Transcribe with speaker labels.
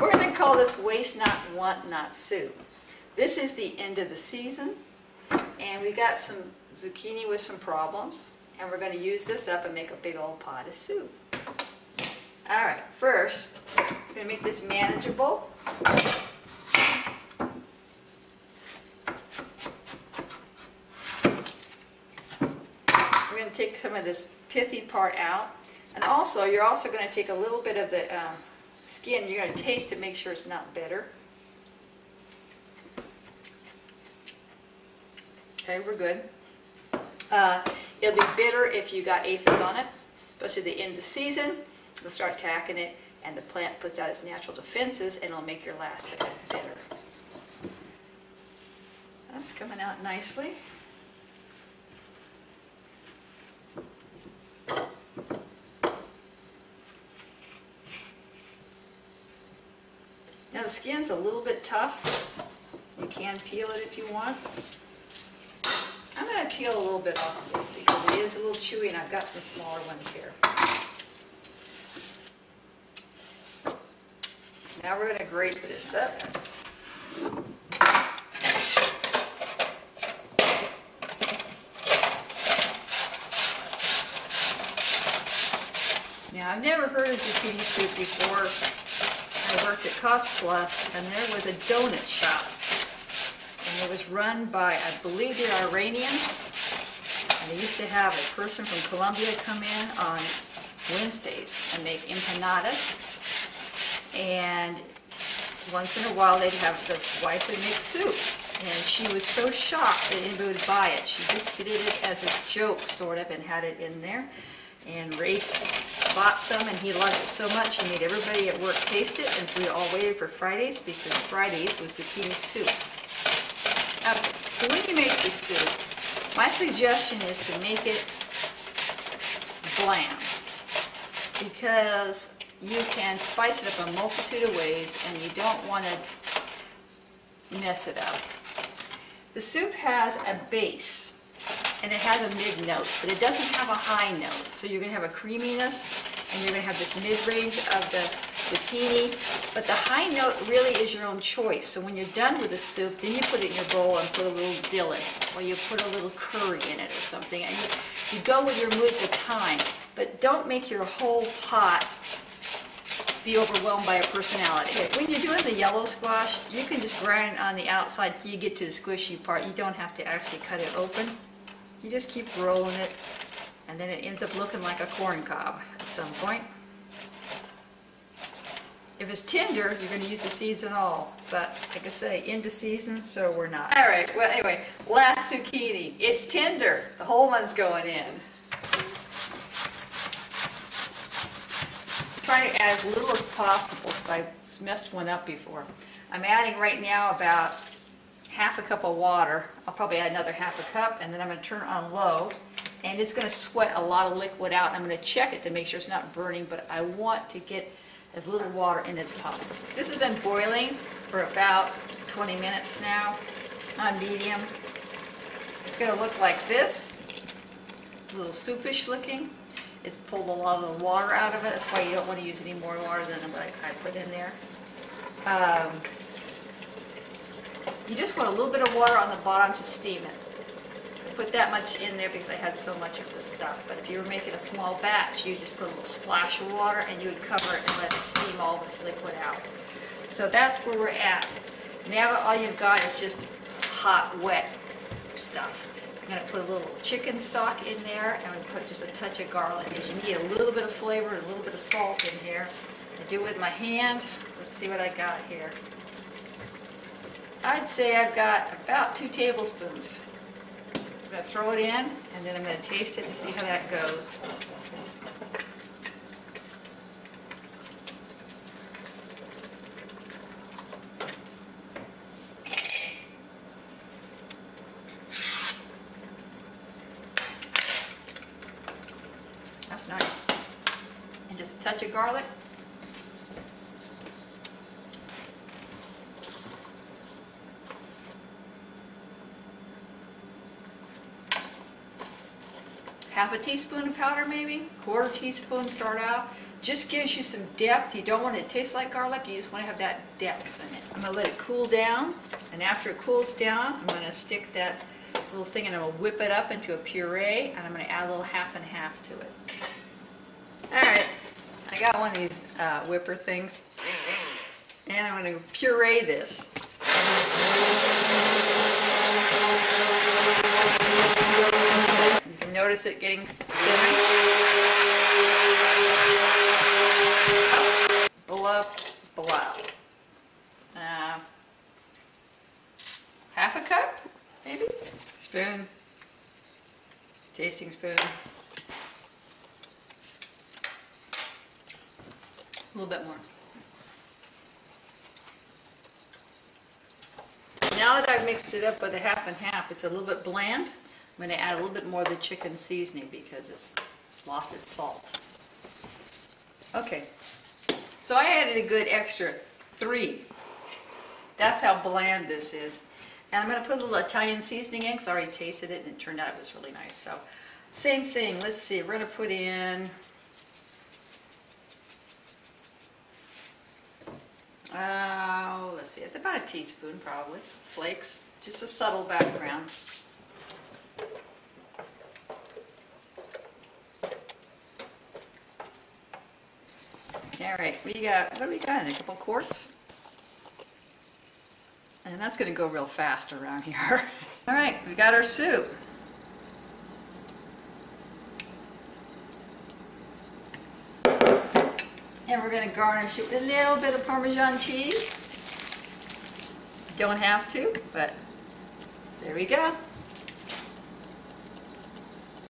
Speaker 1: We're going to call this Waste Not, Want Not soup. This is the end of the season, and we got some zucchini with some problems, and we're going to use this up and make a big old pot of soup. All right, first, we're going to make this manageable. We're going to take some of this pithy part out, and also, you're also going to take a little bit of the skin. You're going to taste it, make sure it's not bitter. Okay, we're good. It'll be bitter if you got aphids on it, especially at the end of the season. They'll start attacking it, and the plant puts out its natural defenses, and it'll make your last bitter. That's coming out nicely. Now the skin's a little bit tough. You can peel it if you want. I'm going to peel a little bit off of this because it is a little chewy, and I've got some smaller ones here. Now we're going to grate this up. Now I've never heard of zucchini soup before. I worked at Cost Plus, and there was a donut shop. And it was run by, I believe they're Iranians. And they used to have a person from Colombia come in on Wednesdays and make empanadas. And once in a while they'd have the wife would make soup. And she was so shocked that anybody would buy it. She just did it as a joke, sort of, and had it in there. And Race bought some, and he loved it so much he made everybody at work taste it. And so we all waited for Fridays, because Fridays was zucchini soup. Okay, so when you make this soup, my suggestion is to make it bland, because you can spice it up a multitude of ways, and you don't want to mess it up. The soup has a base, and it has a mid-note, but it doesn't have a high note. So you're going to have a creaminess, and you're going to have this mid-range of the zucchini, but the high note really is your own choice. So when you're done with the soup, then you put it in your bowl and put a little dill in it, or you put a little curry in it or something, and you go with your mood at the time. But don't make your whole pot be overwhelmed by a personality. Okay, when you're doing the yellow squash, you can just grind on the outside till you get to the squishy part. You don't have to actually cut it open. You just keep rolling it, and then it ends up looking like a corn cob at some point. If it's tender, you're going to use the seeds and all, but like I say, into season, so we're not. All right, well anyway, last zucchini. It's tender. The whole one's going in. Try to add as little as possible, because I messed one up before. I'm adding right now about half a cup of water. I'll probably add another half a cup, and then I'm going to turn it on low, and it's going to sweat a lot of liquid out. I'm going to check it to make sure it's not burning, but I want to get as little water in as possible. This has been boiling for about 20 minutes now on medium. It's going to look like this, a little soupish looking. It's pulled a lot of the water out of it. That's why you don't want to use any more water than what I put in there. You just want a little bit of water on the bottom to steam it. I put that much in there because I had so much of this stuff. But if you were making a small batch, you just put a little splash of water and you would cover it and let it steam all this liquid out. So that's where we're at. Now all you've got is just hot, wet stuff. I'm going to put a little chicken stock in there, and we put just a touch of garlic, because you need a little bit of flavor and a little bit of salt in here. I do it with my hand. Let's see what I got here. I'd say I've got about 2 tablespoons. I'm going to throw it in, and then I'm going to taste it and see how that goes. That's nice. And just a touch of garlic. Half a teaspoon of powder maybe, 1/4 teaspoon start out. just gives you some depth. You don't want it to taste like garlic, you just want to have that depth in it. I'm going to let it cool down, and after it cools down, I'm going to stick that little thing and I'm going to whip it up into a puree, and I'm going to add a little half and half to it. Alright, I got one of these whipper things, and I'm going to puree this. You can notice it getting thinner. Below. Half a cup, maybe? Spoon. Tasting spoon. A little bit more. Now that I've mixed it up with a half and half, it's a little bit bland. I'm going to add a little bit more of the chicken seasoning because it's lost its salt. Okay, so I added a good extra 3. That's how bland this is. And I'm going to put a little Italian seasoning in because I already tasted it and it turned out it was really nice. So, same thing. Let's see. We're going to put in let's see. It's about a teaspoon probably. Flakes. Just a subtle background. All right. What do we got? A couple quarts. And that's going to go real fast around here. All right, we got our soup. And we're going to garnish it with a little bit of Parmesan cheese. Don't have to, but there we go.